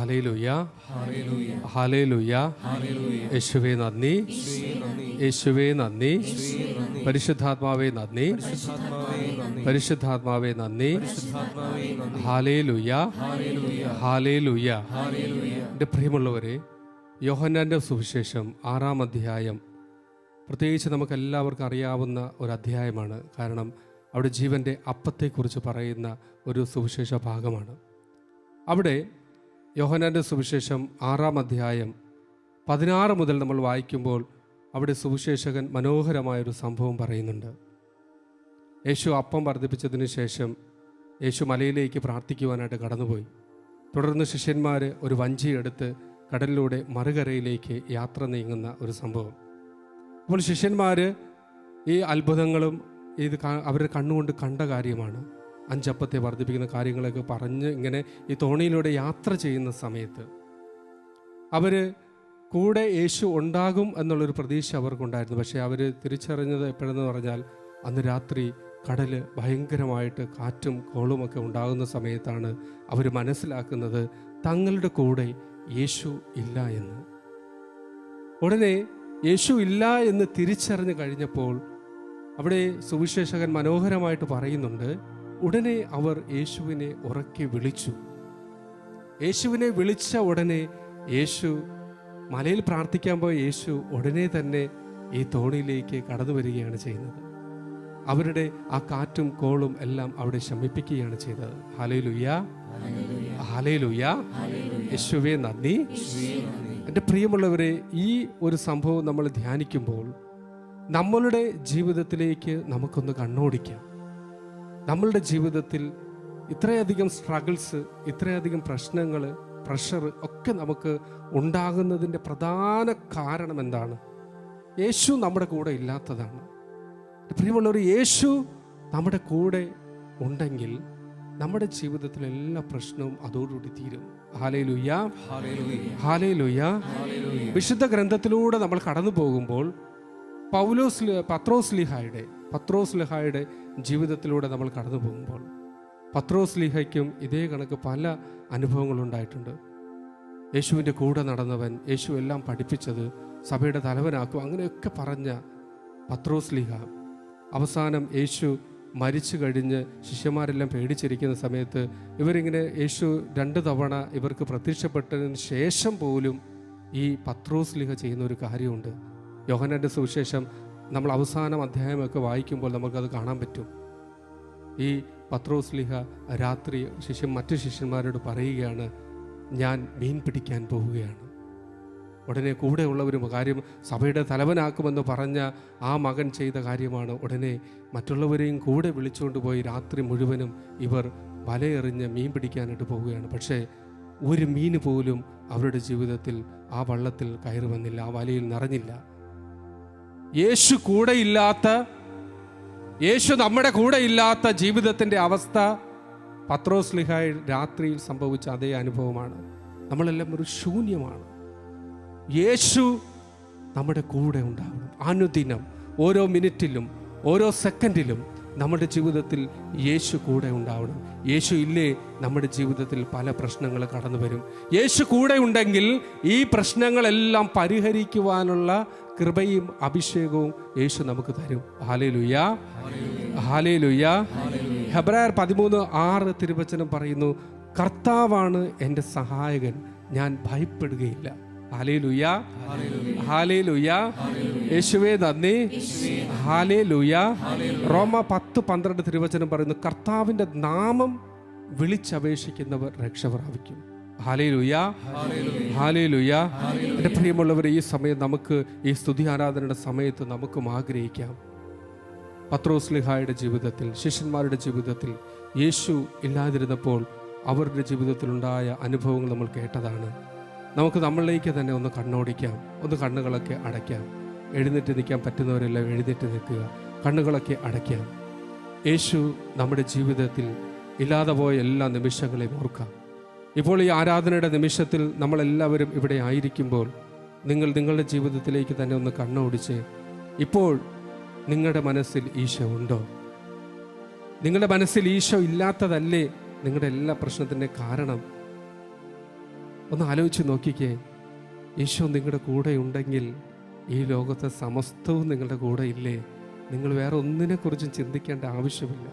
Hallelujah, ഹല്ലേലൂയ. യേശുവേ നന്ദി, യേശുവേ നന്ദി, പരിശുദ്ധാത്മാവേ നന്ദി, പരിശുദ്ധാത്മാവേ നന്ദി. Hallelujah, hallelujah. എൻ്റെ പ്രിയമുള്ളവരെ, യോഹന്നാൻ്റെ സുവിശേഷം 6-ാം അധ്യായം പ്രത്യേകിച്ച് നമുക്ക് എല്ലാവർക്കും അറിയാവുന്ന ഒരു അധ്യായമാണ്. കാരണം അവിടെ ജീവൻ്റെ അപ്പത്തെക്കുറിച്ച് പറയുന്ന ഒരു സുവിശേഷ ഭാഗമാണ്. അവിടെ യോഹന്നാൻ്റെ സുവിശേഷം 6-ാം അധ്യായം 16 മുതൽ നമ്മൾ വായിക്കുമ്പോൾ അവിടെ സുവിശേഷകൻ മനോഹരമായൊരു സംഭവം പറയുന്നുണ്ട്. യേശു അപ്പം വർദ്ധിപ്പിച്ചതിന് ശേഷം യേശു മലയിലേക്ക് പ്രാർത്ഥിക്കുവാനായിട്ട് കടന്നുപോയി. തുടർന്ന് ശിഷ്യന്മാർ ഒരു വഞ്ചിയെടുത്ത് കടലിലൂടെ മറുകരയിലേക്ക് യാത്ര നീങ്ങുന്ന ഒരു സംഭവം. അപ്പോൾ ശിഷ്യന്മാർ ഈ അത്ഭുതങ്ങളും ഇത് അവരുടെ കണ്ണുകൊണ്ട് കണ്ട കാര്യമാണ്. 5 അപ്പത്തെ വർദ്ധിപ്പിക്കുന്ന കാര്യങ്ങളൊക്കെ പറഞ്ഞ് ഇങ്ങനെ ഈ തോണിയിലൂടെ യാത്ര ചെയ്യുന്ന സമയത്ത് അവർ കൂടെ യേശു ഉണ്ടാകും എന്നുള്ളൊരു പ്രതീക്ഷ അവർക്കുണ്ടായിരുന്നു. പക്ഷേ അവർ തിരിച്ചറിഞ്ഞത് എപ്പോഴെന്ന് പറഞ്ഞാൽ അന്ന് രാത്രി കടൽ ഭയങ്കരമായിട്ട് കാറ്റും കോളുമൊക്കെ ഉണ്ടാകുന്ന സമയത്താണ് അവർ മനസ്സിലാക്കുന്നത് തങ്ങളുടെ കൂടെ യേശു ഇല്ല എന്ന്. ഉടനെ യേശു ഇല്ല എന്ന് തിരിച്ചറിഞ്ഞു കഴിഞ്ഞപ്പോൾ അവിടെ സുവിശേഷകൻ മനോഹരമായിട്ട് പറയുന്നുണ്ട്, ഉടനെ അവർ യേശുവിനെ ഉറക്കെ വിളിച്ചു. യേശുവിനെ വിളിച്ച ഉടനെ യേശു മലയിൽ പ്രാർത്ഥിക്കാൻ പോയ യേശു ഉടനെ തന്നെ ഈ തോണിയിലേക്ക് കടന്നു വരികയാണ് ചെയ്യുന്നത്. അവരുടെ ആ കാറ്റും കോളും എല്ലാം അവിടെ ശമിപ്പിക്കുകയാണ് ചെയ്തത്. ഹല്ലേലൂയ, ഹല്ലേലൂയ. യേശുവേ നന്ദി. എൻ്റെ പ്രിയമുള്ളവരെ, ഈ ഒരു സംഭവം നമ്മൾ ധ്യാനിക്കുമ്പോൾ നമ്മളുടെ ജീവിതത്തിലേക്ക് നമുക്കൊന്ന് കണ്ണോടിക്കാം. നമ്മളുടെ ജീവിതത്തിൽ ഇത്രയധികം സ്ട്രഗിൾസ്, ഇത്രയധികം പ്രശ്നങ്ങൾ, പ്രഷർ ഒക്കെ നമുക്ക് ഉണ്ടാകുന്നതിൻ്റെ പ്രധാന കാരണം എന്താണ്? യേശു നമ്മുടെ കൂടെ ഇല്ലാത്തതാണ്. പ്രിയമുള്ളവർ, യേശു നമ്മുടെ കൂടെ ഉണ്ടെങ്കിൽ നമ്മുടെ ജീവിതത്തിലെ എല്ലാ പ്രശ്നവും അതോടുകൂടി തീരും. Hallelujah, hallelujah. വിശുദ്ധ ഗ്രന്ഥത്തിലൂടെ നമ്മൾ കടന്നു പോകുമ്പോൾ പത്രോസ് ലിഹായുടെ ജീവിതത്തിലൂടെ നമ്മൾ കടന്നു പോകുമ്പോൾ പത്രോസ് ലിഹയ്ക്കും ഇതേ കണക്ക് പല അനുഭവങ്ങളുണ്ടായിട്ടുണ്ട്. യേശുവിൻ്റെ കൂടെ നടന്നവൻ, യേശു എല്ലാം പഠിപ്പിച്ചത്, സഭയുടെ തലവനാക്കും, അങ്ങനെയൊക്കെ പറഞ്ഞ പത്രോസ് ലിഹ അവസാനം യേശു മരിച്ചു കഴിഞ്ഞ് ശിഷ്യന്മാരെല്ലാം പേടിച്ചിരിക്കുന്ന സമയത്ത് ഇവരിങ്ങനെ യേശു 2 തവണ ഇവർക്ക് പ്രത്യക്ഷപ്പെട്ടതിന് ശേഷം പോലും ഈ പത്രോസ് ലിഹ ചെയ്യുന്ന ഒരു കാര്യമുണ്ട്. യോഹന്നാൻ്റെ സുവിശേഷം നമ്മൾ അവസാനം അധ്യായമൊക്കെ വായിക്കുമ്പോൾ നമുക്കത് കാണാൻ പറ്റും. ഈ പത്രോസ് ലിഹ രാത്രി മറ്റു ശിഷ്യന്മാരോട് പറയുകയാണ്, ഞാൻ മീൻ പിടിക്കാൻ പോവുകയാണ്. ഉടനെ കൂടെ ഉള്ളവരും കാര്യം സഭയുടെ തലവനാക്കുമെന്ന് പറഞ്ഞ ആ മകൻ ചെയ്ത കാര്യമാണ്. ഉടനെ മറ്റുള്ളവരെയും കൂടെ വിളിച്ചുകൊണ്ട് പോയി രാത്രി മുഴുവനും ഇവർ വലയെറിഞ്ഞ് മീൻ പിടിക്കാനായിട്ട് പോവുകയാണ്. പക്ഷേ ഒരു മീൻ പോലും അവരുടെ ജീവിതത്തിൽ ആ വള്ളത്തിൽ കയറി വന്നില്ല, ആ വലയിൽ നിറഞ്ഞില്ല. യേശു കൂടെയില്ലാത്ത, യേശു നമ്മുടെ കൂടെ ഇല്ലാത്ത ജീവിതത്തിൻ്റെ അവസ്ഥ പത്രോസ് ലിഹായി രാത്രിയിൽ സംഭവിച്ച അതേ അനുഭവമാണ്. നമ്മളെല്ലാം ഒരു ശൂന്യമാണ്. യേശു നമ്മുടെ കൂടെ ഉണ്ടാവണം. അനുദിനം, ഓരോ മിനിറ്റിലും, ഓരോ സെക്കൻഡിലും നമ്മുടെ ജീവിതത്തിൽ യേശു കൂടെ ഉണ്ടാവണം. യേശു ഇല്ലേ, നമ്മുടെ ജീവിതത്തിൽ പല പ്രശ്നങ്ങൾ കടന്നു വരും. യേശു കൂടെ ഉണ്ടെങ്കിൽ ഈ പ്രശ്നങ്ങളെല്ലാം പരിഹരിക്കുവാനുള്ള കൃപയും അഭിഷേകവും യേശു നമുക്ക് തരും. Hallelujah, hallelujah. ഹെബ്രായർ 13:6 തിരുവചനം പറയുന്നു, കർത്താവാണ് എൻ്റെ സഹായകൻ, ഞാൻ ഭയപ്പെടുകയില്ല. ഹല്ലേലൂയ, ഹല്ലേലൂയ. യേശുവേ നന്ദി. ഹല്ലേലൂയ. റോമ 10:12 തിരുവചനം പറയുന്നു, കർത്താവിൻ്റെ നാമം വിളിച്ചപേക്ഷിക്കുന്നവർ രക്ഷ പ്രാപിക്കും. Hallelujah, hallelujah. എൻ്റെ പ്രിയമുള്ളവരെ, ഈ സമയം നമുക്ക് ഈ സ്തുതി ആരാധനയുടെ സമയത്ത് നമുക്കും ആഗ്രഹിക്കാം. പത്രോസ് ലിഹായുടെ ജീവിതത്തിൽ, ശിഷ്യന്മാരുടെ ജീവിതത്തിൽ യേശു ഇല്ലാതിരുന്നപ്പോൾ അവരുടെ ജീവിതത്തിലുണ്ടായ അനുഭവങ്ങൾ നമ്മൾ കേട്ടതാണ്. നമുക്ക് നമ്മളിലേക്ക് തന്നെ ഒന്ന് കണ്ണോടിക്കാം, ഒന്ന് കണ്ണുകളൊക്കെ അടയ്ക്കാം. എഴുന്നേറ്റ് നിൽക്കാൻ പറ്റുന്നവരെല്ലാം എഴുന്നേറ്റ് നിൽക്കുക, കണ്ണുകളൊക്കെ അടയ്ക്കാം. യേശു നമ്മുടെ ജീവിതത്തിൽ ഇല്ലാതെ പോയ എല്ലാ നിമിഷങ്ങളെയും ഓർക്കാം. ഇപ്പോൾ ഈ ആരാധനയുടെ നിമിഷത്തിൽ നമ്മളെല്ലാവരും ഇവിടെ ആയിരിക്കുമ്പോൾ നിങ്ങളുടെ ജീവിതത്തിലേക്ക് തന്നെ ഒന്ന് കണ്ണോടിച്ച്, ഇപ്പോൾ നിങ്ങളുടെ മനസ്സിൽ ഈശോ ഉണ്ടോ? നിങ്ങളുടെ മനസ്സിൽ ഈശോ ഇല്ലാത്തതല്ലേ നിങ്ങളുടെ എല്ലാ പ്രശ്നത്തിൻ്റെ കാരണം? ഒന്ന് ആലോചിച്ച് നോക്കിക്കേ. ഈശോ നിങ്ങളുടെ കൂടെ ഉണ്ടെങ്കിൽ ഈ ലോകത്തെ സമസ്തവും നിങ്ങളുടെ കൂടെ ഇല്ലേ? നിങ്ങൾ വേറെ ഒന്നിനെക്കുറിച്ചും ചിന്തിക്കേണ്ട ആവശ്യമില്ല.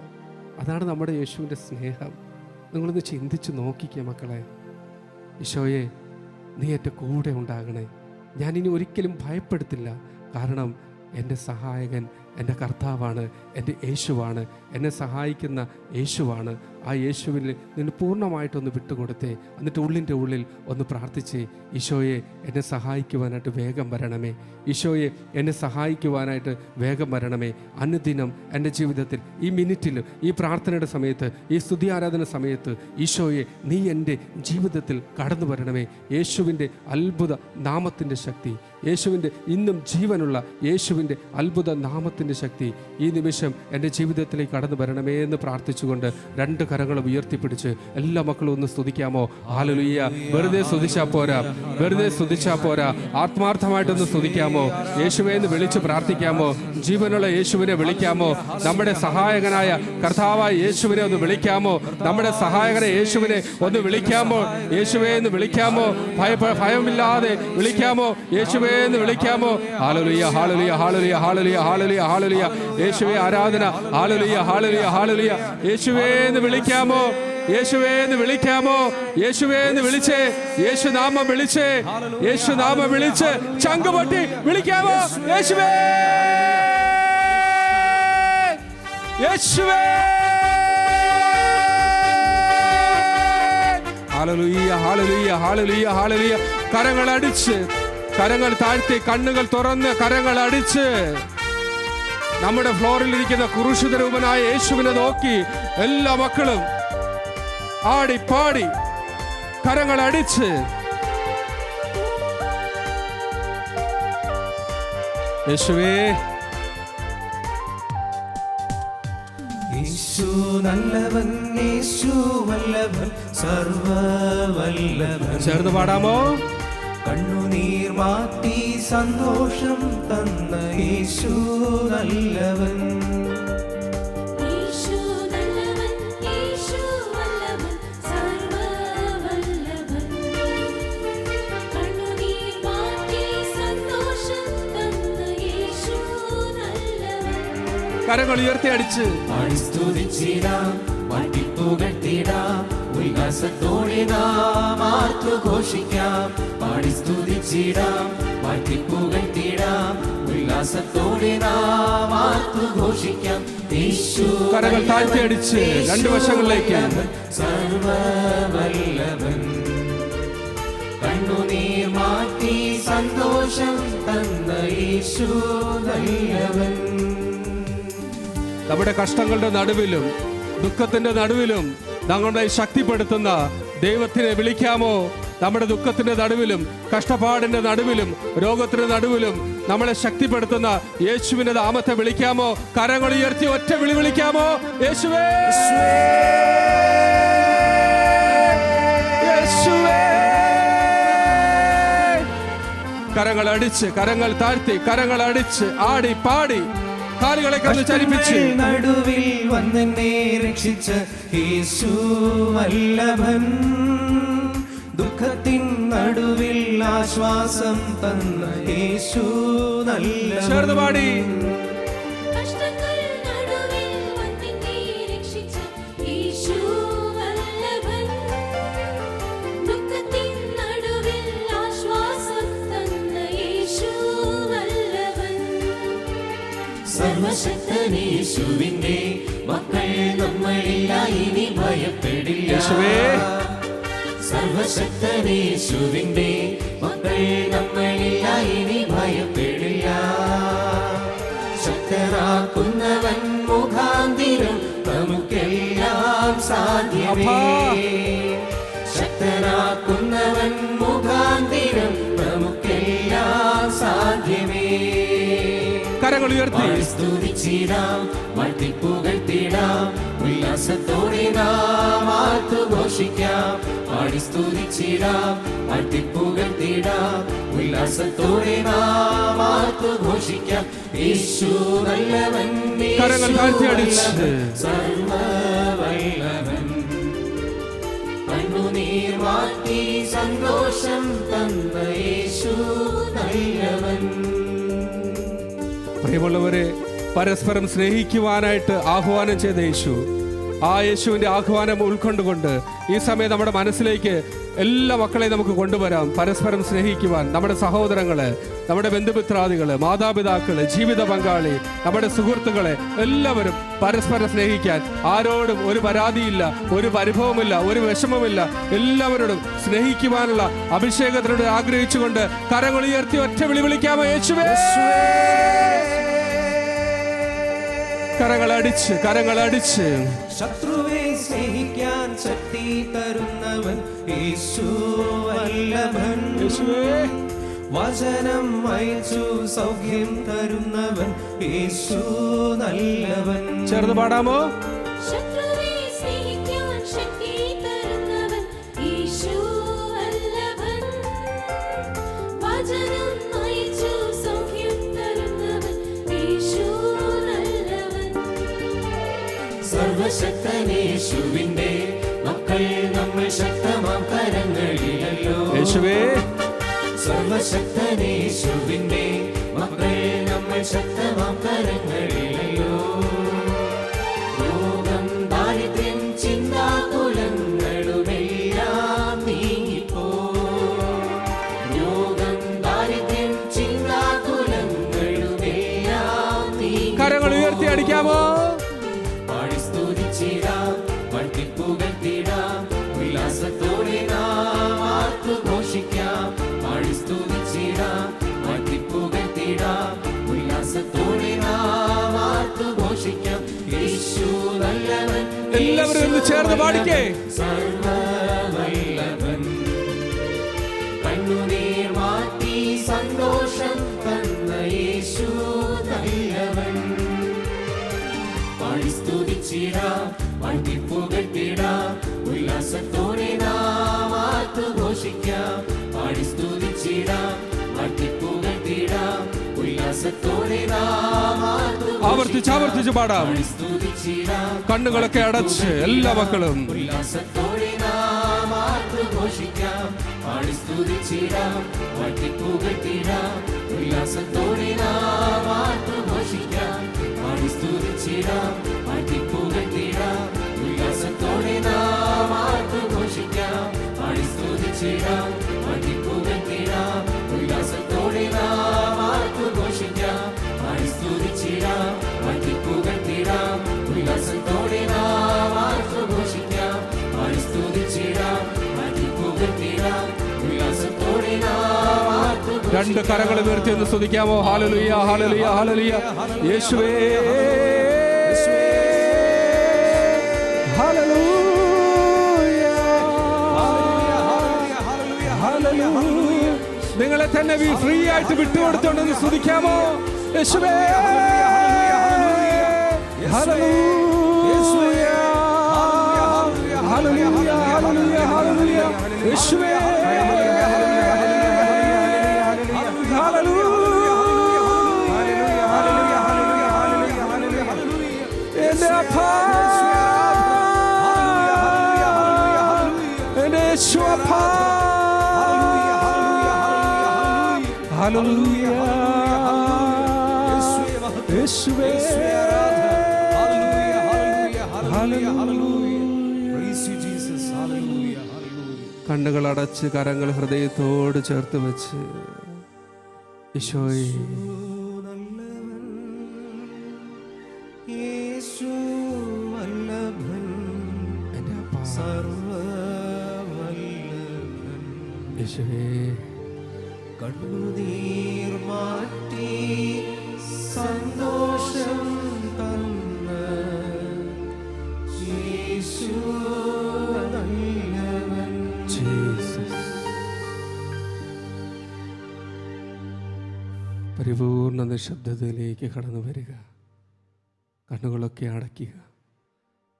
അതാണ് നമ്മുടെ യേശുവിൻ്റെ സ്നേഹം. നിങ്ങളൊന്ന് ചിന്തിച്ച് നോക്കിക്കേ മക്കളെ. ഈശോയെ, നീ എൻ്റെ കൂടെ ഉണ്ടാകണേ, ഞാനിനി ഒരിക്കലും ഭയപ്പെടുത്തില്ല. കാരണം എൻ്റെ സഹായകൻ എൻ്റെ കർത്താവാണ്, എൻ്റെ യേശുവാണ്, എന്നെ സഹായിക്കുന്ന യേശുവാണ്. ആ യേശുവിൽ നിന്ന് പൂർണ്ണമായിട്ടൊന്ന് വിട്ടുകൊടുത്തേ. എന്നിട്ട് ഉള്ളിൻ്റെ ഉള്ളിൽ ഒന്ന് പ്രാർത്ഥിച്ചേ, ഈശോയെ എന്നെ സഹായിക്കുവാനായിട്ട് വേഗം വരണമേ, ഈശോയെ എന്നെ സഹായിക്കുവാനായിട്ട് വേഗം വരണമേ. അനുദിനം എൻ്റെ ജീവിതത്തിൽ ഈ മിനിറ്റിൽ, ഈ പ്രാർത്ഥനയുടെ സമയത്ത്, ഈ സ്തുതി ആരാധന സമയത്ത് ഈശോയെ നീ എൻ്റെ ജീവിതത്തിൽ കടന്നു വരണമേ. യേശുവിൻ്റെ അത്ഭുത നാമത്തിൻ്റെ ശക്തി, യേശുവിൻ്റെ ഇന്നും ജീവനുള്ള യേശുവിൻ്റെ അത്ഭുത നാമത്തിൻ്റെ ശക്തി ഈ നിമിഷം എൻ്റെ ജീവിതത്തിലേക്ക് കടന്നു വരണമേ എന്ന് പ്രാർത്ഥിച്ചുകൊണ്ട് രണ്ട് കരങ്ങളും ഉയർത്തിപ്പിടിച്ച് എല്ലാ മക്കളും ഒന്ന് സ്തുതിക്കാമോ? ഹല്ലേലൂയ. വെറുതെ സ്തുതിച്ചാൽ പോരാ, വെറുതെ സ്തുതിച്ചാൽ പോരാ, ആത്മാർത്ഥമായിട്ടൊന്ന് സ്തുതിക്കാമോ? യേശുവെ എന്ന് വിളിച്ച് പ്രാർത്ഥിക്കാമോ? ജീവനുള്ള യേശുവിനെ വിളിക്കാമോ? നമ്മുടെ സഹായകനായ കർത്താവായ യേശുവിനെ ഒന്ന് വിളിക്കാമോ? നമ്മുടെ സഹായകനെ യേശുവിനെ ഒന്ന് വിളിക്കാമോ? യേശുവെ എന്ന് വിളിക്കാമോ? ഭയമില്ലാതെ വിളിക്കാമോ? യേശുവെ എന്ന് വിളിക്കാമോ? ഹല്ലേലൂയ, ഹല്ലേലൂയ, ഹല്ലേലൂയ, ഹല്ലേലൂയ, ഹല്ലേലൂയ, ഹല്ലേലൂയ. യേശുവേ ആരാധന. ഹല്ലേലൂയ, ഹല്ലേലൂയ, ഹല്ലേലൂയ. യേശുവേ എന്ന് വിളിക്കാമോ? യേശുവേ എന്ന് വിളിക്കാമോ? യേശുവേ എന്ന് വിളിച്ചേ, യേശുനാമം വിളിച്ചേ, യേശുനാമം വിളിച്ച് ചങ്കുപൊട്ടി വിളിക്കാമോ? യേശുവേ, യേശുവേ. ഹല്ലേലൂയ, ഹല്ലേലൂയ, ഹല്ലേലൂയ, ഹല്ലേലൂയ. കരങ്ങൾ അടിച്ച്, കരങ്ങൾ താഴ്ത്തി, കണ്ണുകൾ തുറന്ന് കരങ്ങൾ അടിച്ച് നമ്മുടെ ഫ്ലോറിൽ ഇരിക്കുന്ന ക്രൂശിത രൂപനായ യേശുവിനെ നോക്കി എല്ലാ മക്കളും ആടി പാടി കരങ്ങൾ അടിച്ച് യേശുവേ. യേശു നല്ലവൻ, യേശു വല്ലഭൻ, സർവവല്ലഭൻ. ചേർന്ന് പാടാമോ? കണ്ണുനീർ മാറ്റി സന്തോഷം തന്ന യേശു നല്ലവൻ. യേശു നല്ലവൻ, യേശു വല്ലഭൻ, സർവവല്ലഭൻ. കണ്ണുനീർ മാറ്റി സന്തോഷം തന്ന യേശു നല്ലവൻ. കരങ്ങൾ ഉയർത്തി അടിച്ച് പാടി സ്തുതിച്ചിടാം, പാട്ടിപ്പുകട്ടിടാം, ഉല്ലാസത്തോടെ നാം ആർത്തുഘോഷിക്കാം. പാടി സ്തുതിച്ചിടാം, പാട്ടിപ്പുകട്ടിടാം, ഉല്ലാസത്തോടെ നാം ആർത്തുഘോഷിക്കാം. യേശു കരങ്ങൾ താഴ്ത്തി അടിച്ച് രണ്ട് വശങ്ങളിലേക്ക്. സർവവല്ലഭൻ, കണ്ണുനീർ മാറ്റി സന്തോഷം തന്ന യേശു നല്ലവൻ. നമ്മുടെ കഷ്ടങ്ങളുടെ നടുവിലും ദുഃഖത്തിന്റെ നടുവിലും ഞങ്ങളെ ശക്തിപ്പെടുത്തുന്ന ദൈവത്തിനെ വിളിക്കാമോ? നമ്മുടെ ദുഃഖത്തിന്റെ നടുവിലും കഷ്ടപ്പാടിന്റെ നടുവിലും രോഗത്തിന്റെ നടുവിലും നമ്മളെ ശക്തിപ്പെടുത്തുന്ന യേശുവിന്റെ നാമത്തെ വിളിക്കാമോ? കരങ്ങൾ ഉയർത്തി ഒറ്റ വിളി വിളിക്കാമോ? യേശുവേ, യേശുവേ. കരങ്ങൾ അടിച്ച്, കരങ്ങൾ താഴ്ത്തി, കരങ്ങൾ അടിച്ച് ആടി പാടി കാലുകളെ കണ്ട് ചലിപ്പിച്ച് നടുവിൽ വന്നെന്നെ രക്ഷിച്ച യേശു വല്ലഭൻ, ദുഃഖത്തിൻ നടുവിൽ ആശ്വാസം തന്ന യേശു നല്ലവൻ. ചേർന്ന് പാടി. കഷ്ടങ്ങൾ നടുവിൽ വന്നെന്നെ രക്ഷിച്ച യേശു വല്ലഭൻ, ദുഃഖത്തിൻ നടുവിൽ ആശ്വാസം തന്ന യേശു വല്ലഭൻ. സർവശക്തൻ യേശുവിന്റെ മക്കൾ നമ്മളില്ല, ഇനി ഭയപ്പെടില്ല. യേശുവേ, സർവശക്തൻ യേശുവിന്റെ മക്കൾ നമ്മളില്ല, ഇനി ഭയപ്പെടില്ല. ശക്തരാക്കുന്നവൻ മുഖാന്തിരം നമുക്കെല്ലാം സാധ്യമേ. ശക്തരാക്കുന്നവൻ മുഖാന്തിരം നമുക്കെല്ലാം സാധ്യമേ. കരങ്ങൾ ഉയർത്തി സ്തുതിച്ചിടാം, വാഴ്ത്തിപ്പുകഴ്ത്തിടാം, ഉല്ലാസത്തോടെ നാം ആർത്തുഘോഷിക്കാം. പാടി സ്തുതിച്ചിടാം, വാഴ്ത്തിപ്പുകഴ്ത്തിടാം, ഉല്ലാസത്തോടെ നാം ആർത്തുഘോഷിക്കാം. യേശു നല്ലവൻ, കരങ്ങൾ താഴ്ത്തി അടിച്ച് സർവവല്ലഭൻ, കണ്ണുനീർ മാറ്റി സന്തോഷം തന്ന യേശു നല്ലവൻ. പ്രിയമുള്ളവരെ, പരസ്പരം സ്നേഹിക്കുവാനായിട്ട് ആഹ്വാനം ചെയ്ത യേശു, ആ യേശുവിൻ്റെ ആഹ്വാനം ഉൾക്കൊണ്ടുകൊണ്ട് ഈ സമയം നമ്മുടെ മനസ്സിലേക്ക് എല്ലാ മക്കളെയും നമുക്ക് കൊണ്ടുവരാം. പരസ്പരം സ്നേഹിക്കുവാൻ നമ്മുടെ സഹോദരങ്ങളെ, നമ്മുടെ ബന്ധുമിത്രാദികളെ, മാതാപിതാക്കളെ, ജീവിത പങ്കാളി, നമ്മുടെ സുഹൃത്തുക്കളെ എല്ലാവരും പരസ്പരം സ്നേഹിക്കാൻ. ആരോടും ഒരു പരാതിയില്ല, ഒരു പരിഭവമില്ല, ഒരു വിഷമമില്ല. എല്ലാവരോടും സ്നേഹിക്കുവാനുള്ള അഭിഷേകത്തിനോട് ആഗ്രഹിച്ചുകൊണ്ട് കരങ്ങൾ ഉയർത്തി ഒറ്റ വിളി വിളിക്കാമോ? യേശുവേ! കരങ്ങളടിച്ച് ശത്രുവെ സ്നേഹിക്കാൻ ശക്തി തരുന്നവൻ യേശു വല്ലഭൻ. വചനം അയച്ചു സൗഖ്യം തരുന്നവൻ യേശു നല്ലവൻ. ചേർന്ന് പാടാമോ? ശത്രുവെ സ്നേഹിക്കാൻ ശക്തി തരുന്നവൻ യേശു വല്ലഭൻ. വചനം അയച്ചു സൗഖ്യം തരുന്നവൻ യേശു നല്ലവൻ. സർവശക്തനേശുവിന്റെ മക്കൾ നമ്മൾ ശക്തമാം കരങ്ങളിലല്ലോ. യേശുവേ! സർവശക്തനേശുവിന്റെ മക്കൾ നമ്മൾ ശക്തമാം കരങ്ങളിലല്ലോ. രോഗം, ദാരിദ്ര്യം, ചിന്താകുലങ്ങളുമെല്ലാം നീങ്ങിപ്പോ. രോഗം, ദാരിദ്ര്യം, ചിന്താകുലങ്ങളുമെല്ലാം നീങ്ങി. കരങ്ങൾ ഉയർത്തി അടിക്കാമോ? പാടി സ്തുതിച്ചിടാം, വട്ടിപ്പുകഴ്ത്തിടാം, ഉല്ലാസത്തോടെ നാം ആർത്തുഘോഷിക്കാം. പാടി സ്തുതിച്ചിടാം, വട്ടിപ്പുകഴ്ത്തിടാം, ഉല്ലാസത്തോടെ നാം ആർത്തുഘോഷിക്കാം. യേശു നല്ലവൻ. എല്ലാവരും ഒന്ന് ചേർന്ന് പാടിക്കേ. സർവവല്ലഭൻ, കണ്ണുനീർ മാറ്റി സന്തോഷം തന്ന യേശു നല്ലവൻ. പാടി സ്തുതിച്ചിടാം, വട്ടിപ്പുകഴ്ത്തിടാം, ഉല്ലാസത്തോടെ നാം ആർത്തുഘോഷിക്കാം. പാടി സ്തുതിച്ചിടാം, വട്ടിപ്പുകഴ്ത്തിടാം, ഉല്ലാസത്തോടെ നാം ആവർത്തിച്ച് പാടാം. പാടി സ്തുതിച്ചിടാം, കണ്ണുകളൊക്കെ അടച്ച് എല്ലാ മക്കളും ഉല്ലാസത്തോടെ നാം ആർത്തുഘോഷിക്കാം. പാടി സ്തുതിച്ചിടാം, വട്ടിപ്പുകഴ്ത്തിടാം, ഉല്ലാസത്തോടെ നാം ആർത്തുഘോഷിക്കാം. പാടി സ്തുതിച്ചിടാം, വട്ടിപ്പുകഴ്ത്തിടാം, ഉല്ലാസത്തോടെ നാം ആർത്തുഘോഷിക്കാം. പാടി സ്തുതിച്ചിടാം, വട്ടിപ്പുകഴ്ത്തിടാം, ഉല്ലാസത്തോടെ നാം ആർത്തുഘോഷിക്കാം. പാടി സ്തുതിച്ചിടാം, വട്ടിപ്പുകഴ്ത്തിടാം, ഉല്ലാസത്തോടെ നാം ആർത്തുഘോഷിക്കാം. പാടി സ്തുതിച്ചിടാം, വട്ടിപ്പുകഴ്ത്തിടാം, ഉല്ലാസത്തോടെ നാം ആർത്തുഘോഷിക്കാം. രണ്ട് കരങ്ങൾ ഉയർത്തി ഒന്ന് സ്തുതിക്കാമോ? ഹല്ലേലൂയ, ഹല്ലേലൂയ, ഹല്ലേലൂയ. യേശുവേ! ഹല്ലേലൂയ, ഹല്ലേലൂയ. നിങ്ങളെ തന്നെ ഫ്രീ ആയിട്ട് വിട്ടുകൊടുത്തോണ്ടെന്ന് സ്തുതിക്കാമോ? യേശുവേ! ഹല്ലേലൂയ, ഹല്ലേലൂയ, ഹല്ലേലൂയ, ഹല്ലേലൂയ. യേശുവേ! എന്റെ അപ്പാ, എന്റെ യേശുവപ്പാ. ഹല്ലേലൂയ, യേശുവേ! കണ്ണുകൾ അടച്ച് കരങ്ങൾ ഹൃദയത്തോട് ചേർത്ത് വെച്ച് ഈശോയെ, യേശു വല്ലഭൻ, എൻ്റെ അപ്പാ, സർവവല്ലഭൻ. യേശുവേ, കണ്ണുനീർ മാറ്റി സന്തോഷം തന്ന യേശു നല്ലവൻ. ജീസസ്. പരിപൂർണ നിശബ്ദതയിലേക്ക് കടന്നു വരിക. കണ്ണുകളൊക്കെ അടയ്ക്കുക.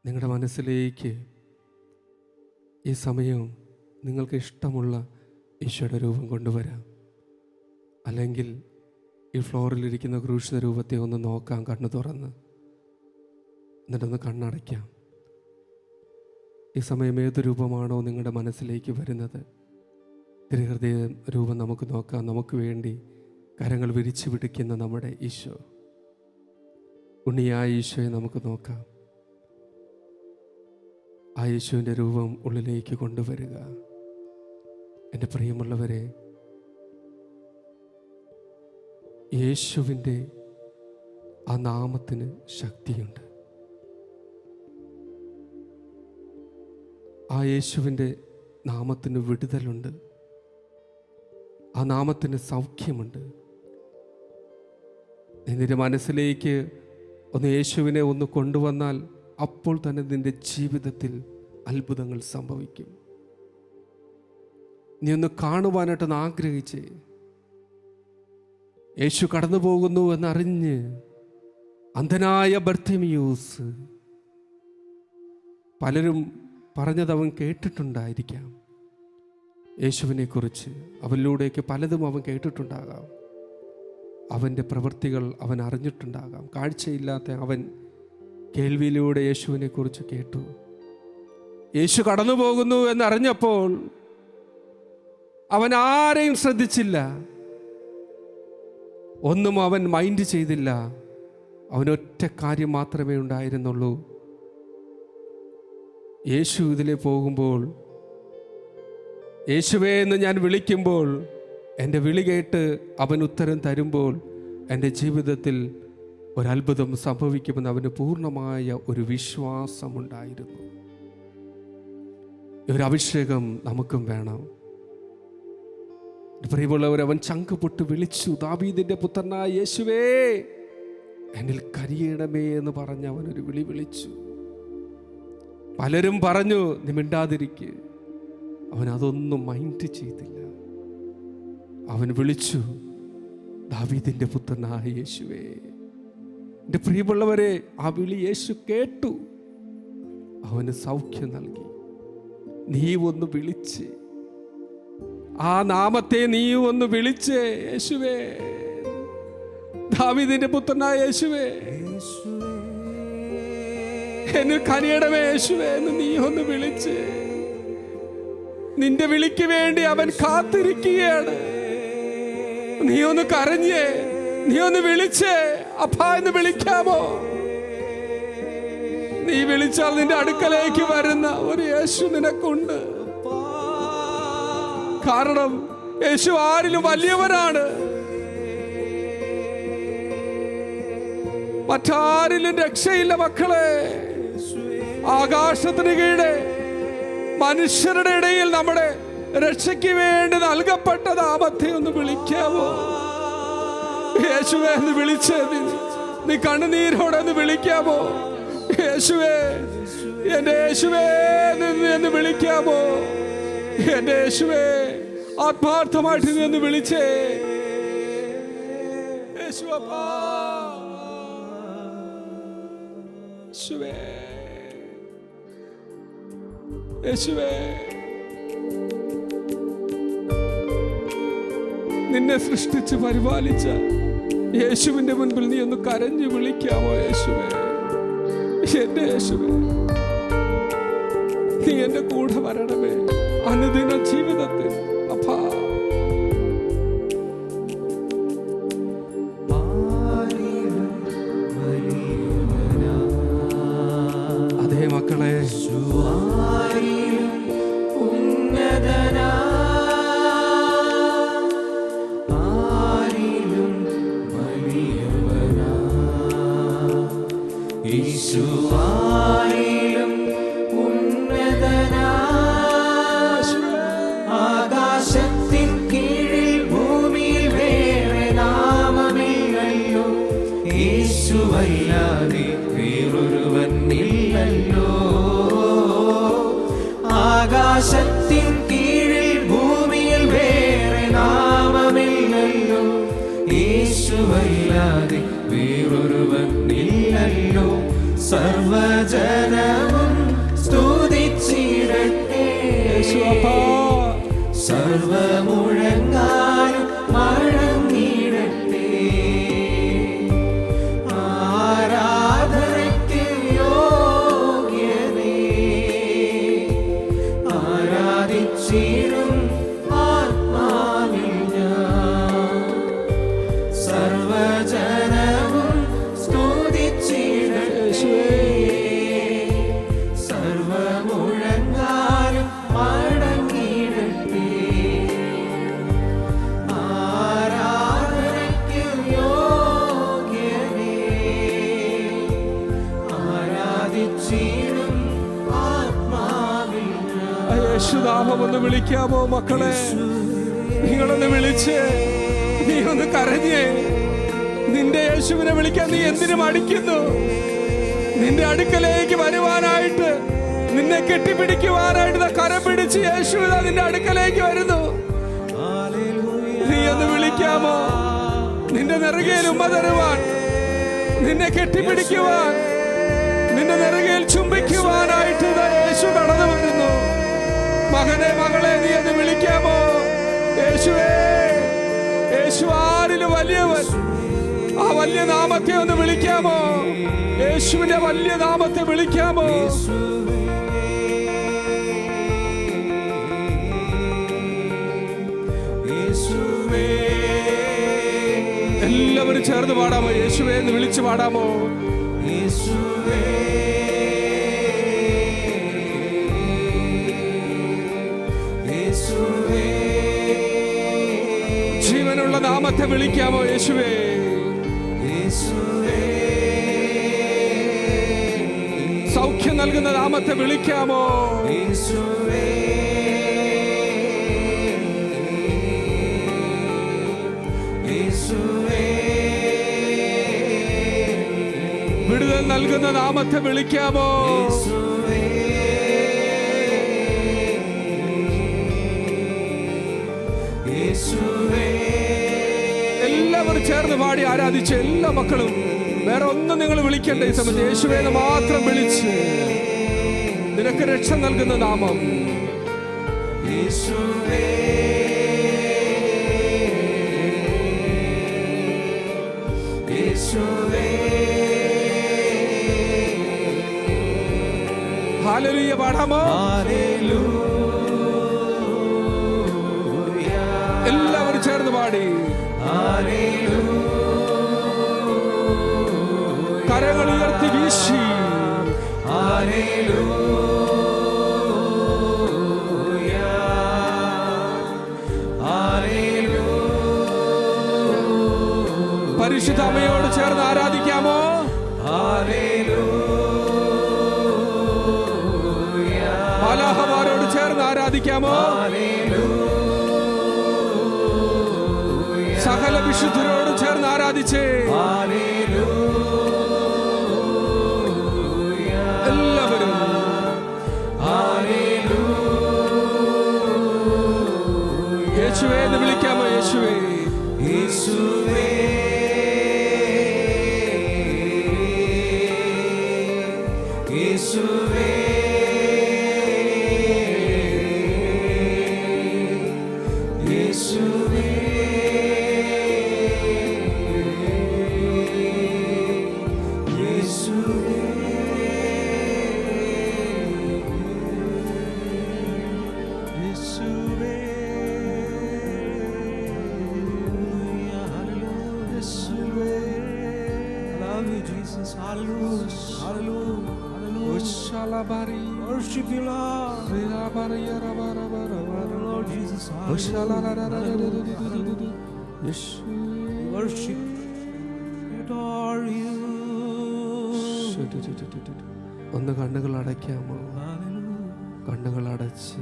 നിങ്ങളുടെ മനസ്സിലേക്ക് ഈ സമയവും നിങ്ങൾക്ക് ഇഷ്ടമുള്ള ഈശോയുടെ രൂപം കൊണ്ടുവരാം. അല്ലെങ്കിൽ ഈ ഫ്ലോറിലിരിക്കുന്ന ക്രൂശിത രൂപത്തെ ഒന്ന് നോക്കാം കണ്ണു തുറന്ന്. എന്നിട്ടൊന്ന് കണ്ണടയ്ക്കാം. ഈ സമയം ഏത് രൂപമാണോ നിങ്ങളുടെ മനസ്സിലേക്ക് വരുന്നത്, തിരുഹൃദയ രൂപം നമുക്ക് നോക്കാം. നമുക്ക് വേണ്ടി കരങ്ങൾ വിരിച്ചു പിടിക്കുന്ന നമ്മുടെ ഈശോ, ഉണ്ണിയായ ഈശോയെ നമുക്ക് നോക്കാം. ആ യേശുവിൻ്റെ രൂപം ഉള്ളിലേക്ക് കൊണ്ടുവരിക. എൻ്റെ പ്രിയമുള്ളവരെ, യേശുവിൻ്റെ ആ നാമത്തിന് ശക്തിയുണ്ട്. ആ യേശുവിൻ്റെ നാമത്തിന് വിടുതലുണ്ട്. ആ നാമത്തിന് സൗഖ്യമുണ്ട്. നിന്റെ മനസ്സിലേക്ക് ഒന്ന് യേശുവിനെ ഒന്ന് കൊണ്ടുവന്നാൽ അപ്പോൾ തന്നെ നിന്റെ ജീവിതത്തിൽ അത്ഭുതങ്ങൾ സംഭവിക്കും. നീ ഒന്ന് കാണുവാനായിട്ടൊന്ന് ആഗ്രഹിച്ച് യേശു കടന്നു പോകുന്നു എന്നറിഞ്ഞ് അന്ധനായ ബർത്തിമിയൂസ്, പലരും പറഞ്ഞത് അവൻ കേട്ടിട്ടുണ്ടായിരിക്കാം. യേശുവിനെ കുറിച്ച് അവനിലൂടെയൊക്കെ പലതും അവൻ കേട്ടിട്ടുണ്ടാകാം. അവൻ്റെ പ്രവൃത്തികൾ അവൻ അറിഞ്ഞിട്ടുണ്ടാകാം. കാഴ്ചയില്ലാത്ത അവൻ കേൾവിയിലൂടെ യേശുവിനെ കുറിച്ച് കേട്ടു. യേശു കടന്നു പോകുന്നു എന്നറിഞ്ഞപ്പോൾ അവൻ ആരെയും ശ്രദ്ധിച്ചില്ല, ഒന്നും അവൻ മൈൻഡ് ചെയ്തില്ല. അവനൊറ്റ കാര്യം മാത്രമേ ഉണ്ടായിരുന്നുള്ളൂ. യേശു ഇതിലെ പോകുമ്പോൾ, യേശുവേ എന്ന് ഞാൻ വിളിക്കുമ്പോൾ, എൻ്റെ വിളി കേട്ട് അവൻ ഉത്തരം തരുമ്പോൾ എൻ്റെ ജീവിതത്തിൽ ഒരത്ഭുതം സംഭവിക്കുമെന്ന് അവന് പൂർണ്ണമായ ഒരു വിശ്വാസമുണ്ടായിരുന്നു. ഒരു അഭിഷേകം നമുക്കും വേണം. പ്രിയമുള്ളവർ, അവൻ ചങ്ക് പൊട്ട് വിളിച്ചു, ദാവീദിന്റെ പുത്രനായ യേശുവേ എന്നിൽ കരിയണമേ എന്ന് പറഞ്ഞ് അവനൊരു വിളി വിളിച്ചു. പലരും പറഞ്ഞു നീ മിണ്ടാതിരിക്ക്. അവൻ അതൊന്നും മൈൻഡ് ചെയ്തില്ല. അവൻ വിളിച്ചു, ദാവീദിന്റെ പുത്രനായ യേശുവേ. എൻ്റെ പ്രിയമുള്ളവരെ, ആ വിളി യേശു കേട്ടു. അവന് സൗഖ്യം നൽകി. നീ ഒന്ന് വിളിച്ച്, ആ നാമത്തെ നീ ഒന്ന് വിളിച്ച്, യേശുവേ, ദാവീദിന്റെ പുത്രനായ യേശുവേ, എന്നിൽ കനിയണമേ യേശുവേ എന്ന് നീ ഒന്ന് വിളിച്ച്. നിന്റെ വിളിക്ക് വേണ്ടി അവൻ കാത്തിരിക്കുകയാണ്. നീ ഒന്ന് കരഞ്ഞേ, നീ ഒന്ന് വിളിച്ചേ. അപ്പാ എന്ന് വിളിക്കാമോ? നീ വിളിച്ചാൽ നിന്റെ അടുക്കലേക്ക് വരുന്ന ഒരു യേശു നിനക്കുണ്ട്. കാരണം യേശു ആരിലും വലിയവനാണ്. മറ്റാരിലും രക്ഷയില്ല മക്കളെ. ആകാശത്തിന് കീഴെ മനുഷ്യരുടെ ഇടയിൽ നമ്മുടെ രക്ഷയ്ക്ക് വേണ്ടി നൽകപ്പെട്ട നാമത്തെ ഒന്ന് വിളിക്കാമോ? യേശുവേ എന്ന് വിളിച്ച് നീ കണ്ണുനീരോടെ ഒന്ന് വിളിക്കാമോ? യേശുവേ, എന്റെ യേശുവേ എന്ന് വിളിക്കാമോ? എന്റെ യേശുവേ, ആത്മാർത്ഥമായിട്ട് നീ ഒന്ന് വിളിച്ചേ. യേശുവപ്പാ, യേശുവേ, യേശുവേ, നിന്നെ സൃഷ്ടിച്ച് പരിപാലിച്ച യേശുവിന്റെ മുൻപിൽ നീ ഒന്ന് കരഞ്ഞു വിളിക്കാമോ? യേശുവേ, എന്റെ യേശുവേ, നീ എന്റെ കൂടെ വരണമേ അനുദിന ജീവിതത്തിൽ. അപ്പാ, അതേ മക്കളെ, ആകാശത്തിൻ കീഴിൽ ഭൂമിയിൽ വേറെ നാമമില്ലല്ലോ, യേശുവല്ലാതെ വേറൊരുവൻ ഇല്ലല്ലോ. ആകാശത്തിൻ കീഴിൽ ഭൂമിയിൽ വേറെ നാമമില്ലല്ലോ, യേശുവല്ലാതെ വേറൊരുവൻ ഇല്ലല്ലോ. സർവജനവും സ്തുതിച്ചിടട്ടെ, സർവമുഴങ്ങാനും മഴങ്ങിടട്ടെ. ആരാധനയ്ക്ക് യോഗ്യനേ, യേശുനാമം ഒന്ന് വിളിക്കാമോ മക്കളെ? നിങ്ങളൊന്ന് വിളിച്ച്, നീ ഒന്ന് കരഞ്ഞേ. നിന്റെ യേശുവിനെ വിളിക്കാൻ നീ എന്തിനു മടിക്കുന്നു? നിന്റെ അടുക്കലേക്ക് വരുവാനായിട്ട്, നിന്നെ കെട്ടിപ്പിടിക്കുവാനായിട്ട് കരം പിടിച്ച് യേശു നിന്റെ അടുക്കലേക്ക് വരുന്നു. നീ ഒന്ന് വിളിക്കാമോ? നിന്റെ നെറുകയിൽ ഉമ്മ തരുവാൻ, നിന്നെ കെട്ടിപ്പിടിക്കുവാൻ, നിന്റെ നെറുകയിൽ ചുംബിക്കുവാനായിട്ട് യേശു കടന്നു വരുന്നു. മകനെ, മകളെ, നീ ഒന്ന് വിളിക്കാമോ? യേശുവേ, യേശു ആരിലും വലിയവൻ. ആ വലിയ നാമത്തെ ഒന്ന് വിളിക്കാമോ? യേശുവിന്റെ വലിയ നാമത്തെ വിളിക്കാമോ? എല്ലാവരും ചേർന്ന് പാടാമോ? യേശുവേ എന്ന് വിളിച്ചു പാടാമോ? യേശുവേ, യേശുവേ, ജീവനുള്ള നാമത്തെ വിളിക്കാമോ? യേശുവേ, യേശുവേ, സൗഖ്യം നൽകുന്ന നാമത്തെ വിളിക്കാമോ? യേശുവേ, യേശുവേ, വിടുതൽ നൽകുന്ന നാമത്തെ വിളിക്കാമോ? യേശുവേ, എല്ലാവരും ചേർന്ന് പാടി ആരാധിച്ച് എല്ലാ മക്കളും. വേറെ ഒന്നും നിങ്ങൾ വിളിക്കണ്ട ഈ സമയത്ത്. യേശുവേന്ന് മാത്രം വിളിച്ച്, നിനക്ക് രക്ഷ നൽകുന്ന നാമം. യേശുവേ, യേശുവേ, ഹല്ലേലൂയ പാടാമോ? എല്ലാവരും ചേർന്ന് പാടി. കരങ്ങൾ ഉയർത്തി വീശി. പരിശുദ്ധ അമ്മയോട് ചേർന്ന് ആരാധിക്കാമോ? മാലാഖമാരോട് ചേർന്ന് ആരാധിക്കാമോ? സകല വിശുദ്ധരോട് ചേർന്ന് ആരാധിച്ചേ. എല്ലാവരും യേശുവേ എന്ന് വിളിക്കാമോ? യേശുവേ, യേശുവേ, യേശുവേ, യേശുവേ, Worship you, Lord. Lord Jesus, worship, adore you. ഒന്ന് കണ്ണുകൾ അടയ്ക്കാമോ? കണ്ണുകൾ അടച്ച്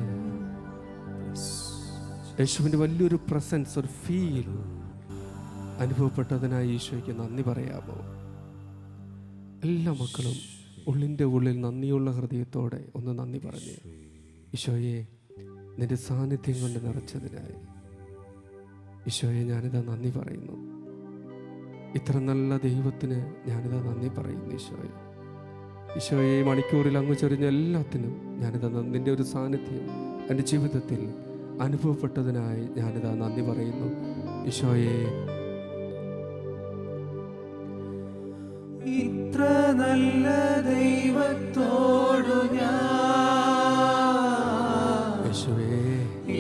യേശുവിന്റെ വലിയൊരു പ്രസൻസ്, ഒരു ഫീൽ അനുഭവപ്പെട്ടതിനായി ഈശോയ്ക്ക് നന്ദി പറയാമോ? എല്ലാ മക്കളും ഉള്ളിൻ്റെ ഉള്ളിൽ നന്ദിയുള്ള ഹൃദയത്തോടെ ഒന്ന് നന്ദി പറഞ്ഞേ. ഈശോയെ, നിന്റെ സാന്നിധ്യം കൊണ്ട് നിറച്ചതിനായി ഈശോയെ ഞാനിതാ നന്ദി പറയുന്നു. ഇത്ര നല്ല ദൈവത്തിന് ഞാനിതാ നന്ദി പറയുന്നു. ഈശോയെ, ഈശോയെ, മണിക്കൂറിൽ അങ്ങ് ചൊരിഞ്ഞ എല്ലാത്തിനും ഞാനിതാ നിന്റെ ഒരു സാന്നിധ്യം എൻ്റെ ജീവിതത്തിൽ അനുഭവപ്പെട്ടതിനായി ഞാനിതാ നന്ദി പറയുന്നു. ഈശോയെ, ഇത്ര നല്ല ദൈവത്തോടു ഞാൻ യേശുവേ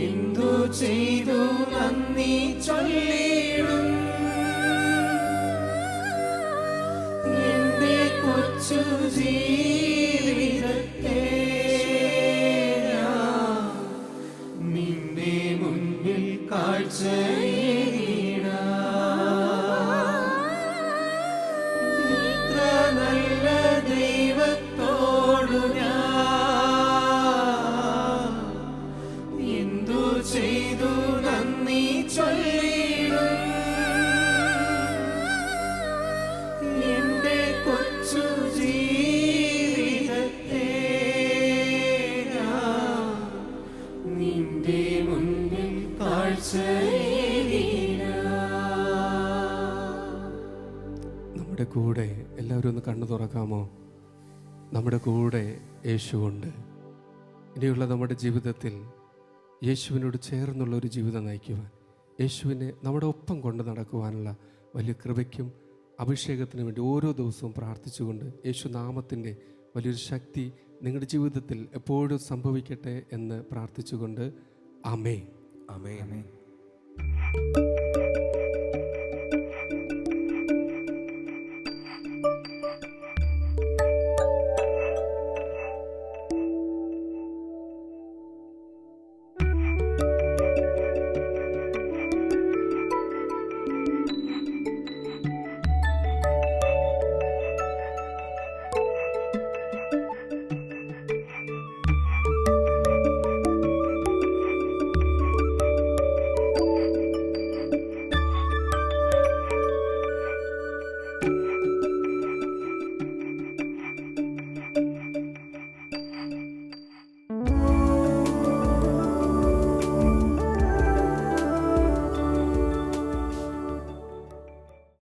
എന്തു ചെയ്തു നന്ദി ചൊല്ലിടും. എന്റെ കൊച്ചു ജീവിതത്തെ ഞാൻ നിന്റെ മുൻപിൽ നമ്മുടെ കൂടെ എല്ലാവരും ഒന്ന് കണ്ണു തുറക്കാമോ? നമ്മുടെ കൂടെ യേശുവുണ്ട്. ഇനിയുള്ള നമ്മുടെ ജീവിതത്തിൽ യേശുവിനോട് ചേർന്നുള്ള ഒരു ജീവിതം നയിക്കുവാൻ, യേശുവിനെ നമ്മുടെ ഒപ്പം കൊണ്ട് നടക്കുവാനുള്ള വലിയ കൃപയ്ക്കും അഭിഷേകത്തിനു വേണ്ടി ഓരോ ദിവസവും പ്രാർത്ഥിച്ചുകൊണ്ട് യേശു നാമത്തിൻ്റെ വലിയൊരു ശക്തി നിങ്ങളുടെ ജീവിതത്തിൽ എപ്പോഴും സംഭവിക്കട്ടെ എന്ന് പ്രാർത്ഥിച്ചുകൊണ്ട് ആമേൻ. ആമേൻ.